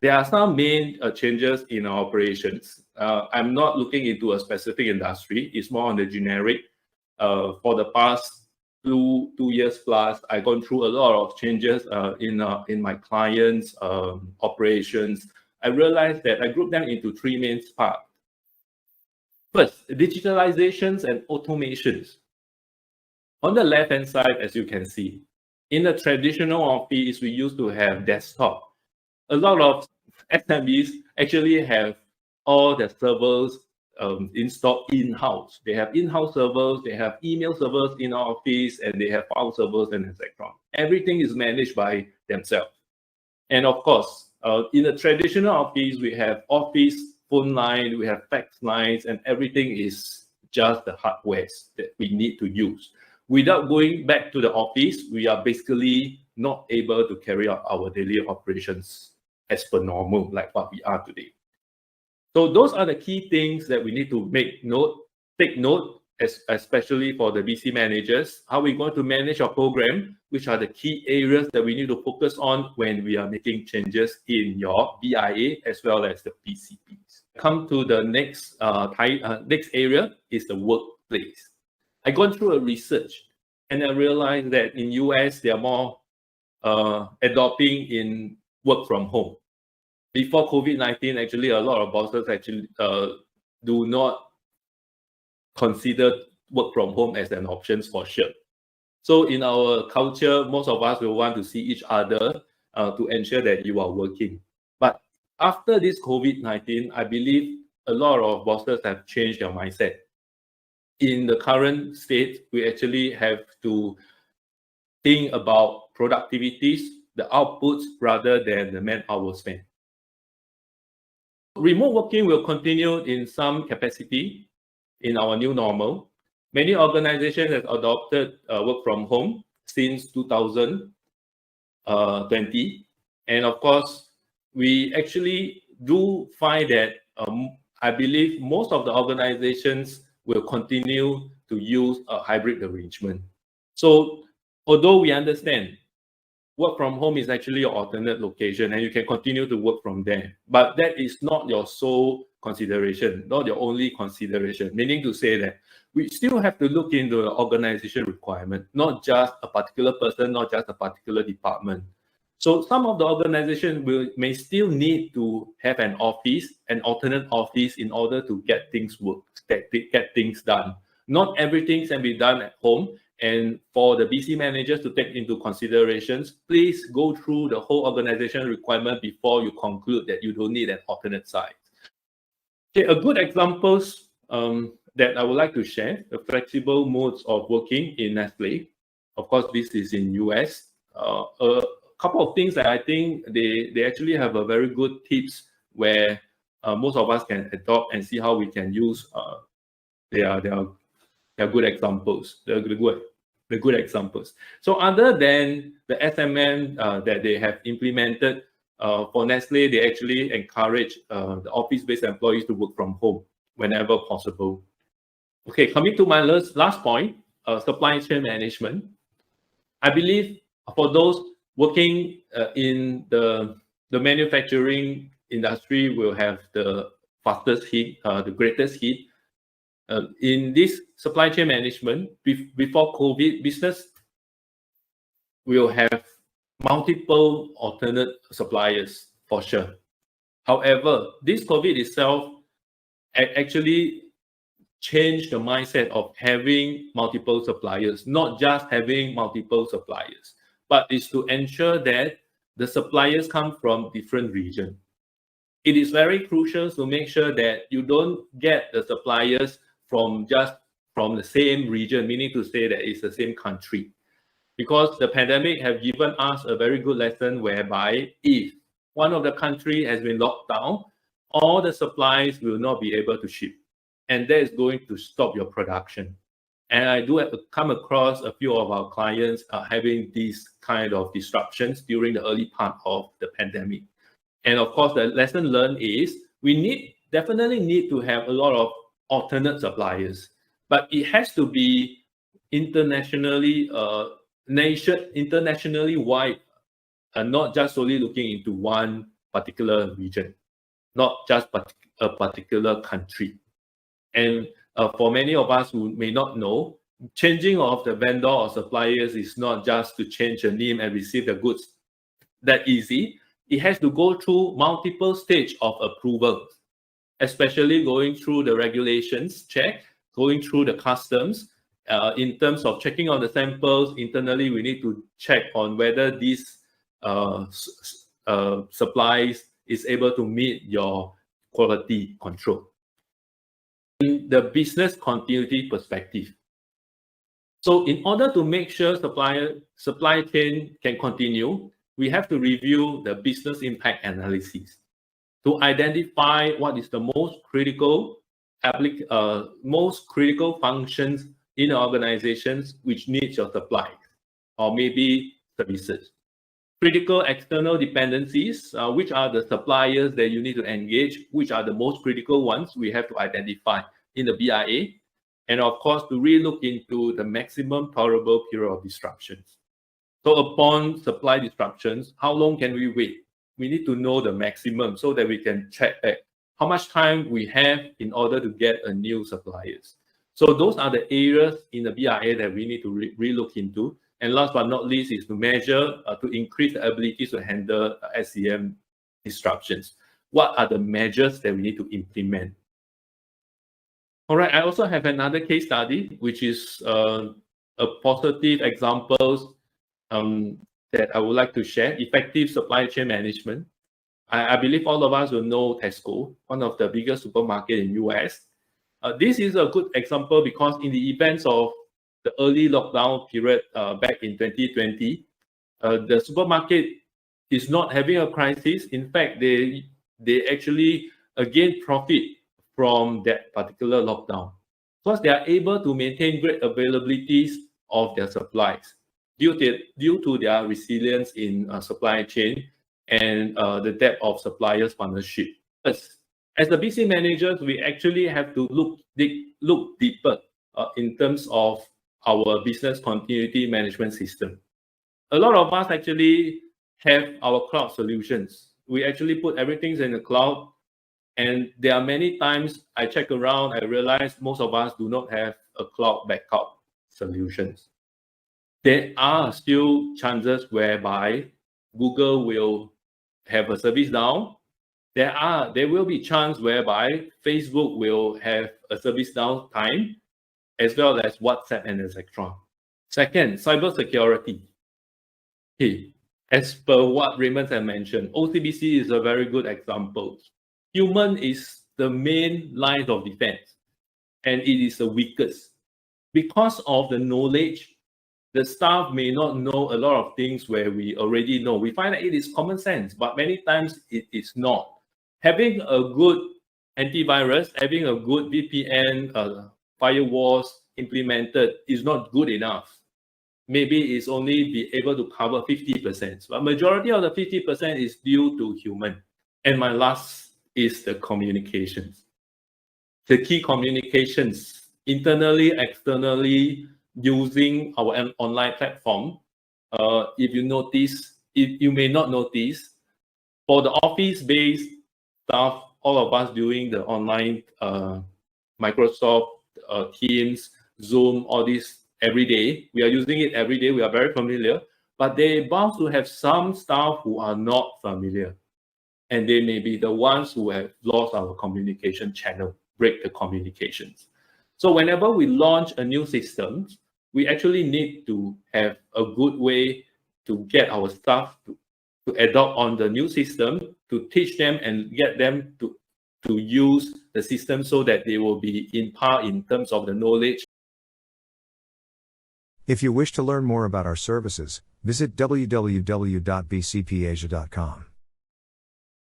There are some main changes in our operations. I'm not looking into a specific industry. It's more on the generic. For the past two years plus, I've gone through a lot of changes in my clients' operations. I realized that I grouped them into three main parts. First, digitalizations and automations. On the left-hand side, as you can see, in the traditional office, we used to have desktop. A lot of SMEs actually have all the servers installed in-house. They have in-house servers, they have email servers in our office, and they have file servers and etc. Everything is managed by themselves. And of course, in a traditional office, we have office phone line, we have fax lines, and everything is just the hardware that we need to use. Without going back to the office, we are basically not able to carry out our daily operations as per normal, like what we are today. So those are the key things that we need to take note, especially for the BC managers, how we're going to manage our program, which are the key areas that we need to focus on when we are making changes in your BIA as well as the BCPs. Come to the next area is the workplace. I gone through a research and I realized that in US, they are more adopting in work from home. Before COVID-19, actually, a lot of bosses actually do not consider work from home as an option for sure. So in our culture, most of us will want to see each other to ensure that you are working. But after this COVID-19, I believe a lot of bosses have changed their mindset. In the current state, we actually have to think about productivities, the outputs, rather than the man-hour spent. Remote working will continue in some capacity in our new normal. Many organizations have adopted work from home since 2020. And of course, we actually do find that I believe most of the organizations will continue to use a hybrid arrangement. So although we understand work from home is actually your alternate location and you can continue to work from there, but that is not your sole consideration, not your only consideration, meaning to say that we still have to look into the organization requirement, not just a particular person, not just a particular department. So some of the organizations may still need to have an office, an alternate office in order to get things done. Not everything can be done at home. And for the BC managers to take into considerations, please go through the whole organization requirement before you conclude that you don't need an alternate site. Okay, a good examples that I would like to share, the flexible modes of working in Nestle. Of course, this is in US. A couple of things that I think they actually have a very good tips where most of us can adopt and see how we can use their good examples, the good examples. So other than the SMM that they have implemented, for Nestle, they actually encourage the office-based employees to work from home whenever possible. Okay, coming to my last point, supply chain management. I believe for those working in the manufacturing industry will have the fastest hit, the greatest hit. In this supply chain management, before COVID, business will have multiple alternate suppliers for sure. However, this COVID itself actually changed the mindset of having multiple suppliers, not just having multiple suppliers, but is to ensure that the suppliers come from different regions. It is very crucial to make sure that you don't get the suppliers from the same region, meaning to say that it's the same country. Because the pandemic have given us a very good lesson whereby if one of the country has been locked down, all the supplies will not be able to ship. And that is going to stop your production. And I do have to come across a few of our clients having these kind of disruptions during the early part of the pandemic. And of course, the lesson learned is we definitely need to have a lot of alternate suppliers, but it has to be internationally wide, and not just solely looking into one particular region, not just a particular country. And for many of us who may not know, changing of the vendor or suppliers is not just to change the name and receive the goods that easy. It has to go through multiple stages of approval, especially going through the regulations check, going through the customs. In terms of checking on the samples, internally we need to check on whether these supplies is able to meet your quality control. In the business continuity perspective, so in order to make sure supply chain can continue, we have to review the business impact analysis to identify what is the most critical functions in organizations which needs your supply or maybe services. Critical external dependencies, which are the suppliers that you need to engage, which are the most critical ones we have to identify in the BIA. And of course, to relook into the maximum tolerable period of disruptions. So upon supply disruptions, how long can we wait? We need to know the maximum so that we can check back how much time we have in order to get a new suppliers. So those are the areas in the BIA that we need to relook into. And last but not least is to measure, to increase the ability to handle SCM disruptions. What are the measures that we need to implement? All right, I also have another case study, which is a positive examples that I would like to share. Effective supply chain management. I believe all of us will know Tesco, one of the biggest supermarket in US. This is a good example because in the events of the early lockdown period back in 2020, the supermarket is not having a crisis. In fact, they actually gain profit from that particular lockdown because they are able to maintain great availabilities of their supplies due to their resilience in supply chain and the depth of suppliers partnership. As the BC managers, we actually have to look deeper in terms of our business continuity management system. A lot of us actually have our cloud solutions. We actually put everything in the cloud, and there are many times I check around, I realize most of us do not have a cloud backup solutions. There are still chances whereby Google will have a service down. There will be chance whereby Facebook will have a service down time, as well as WhatsApp and etc. Second, cybersecurity. Okay. As per what Raymond had mentioned, OCBC is a very good example. Human is the main line of defense, and it is the weakest. Because of the knowledge, the staff may not know a lot of things where we already know. We find that it is common sense, but many times it is not. Having a good antivirus, having a good VPN, firewalls implemented is not good enough. Maybe it's only be able to cover 50%, but majority of the 50% is due to human. And my last is the communications. The key communications, internally, externally, using our online platform. If you may not notice, for the office-based staff, all of us doing the online Microsoft Teams, Zoom, all this every day. We are using it every day. We are very familiar, but they bound to have some staff who are not familiar, and they may be the ones who have lost our communication channel, break the communications. So whenever we launch a new system, we actually need to have a good way to get our staff to adopt on the new system, to teach them and get them to use the system so that they will be in par in terms of the knowledge. If you wish to learn more about our services, visit www.bcpasia.com.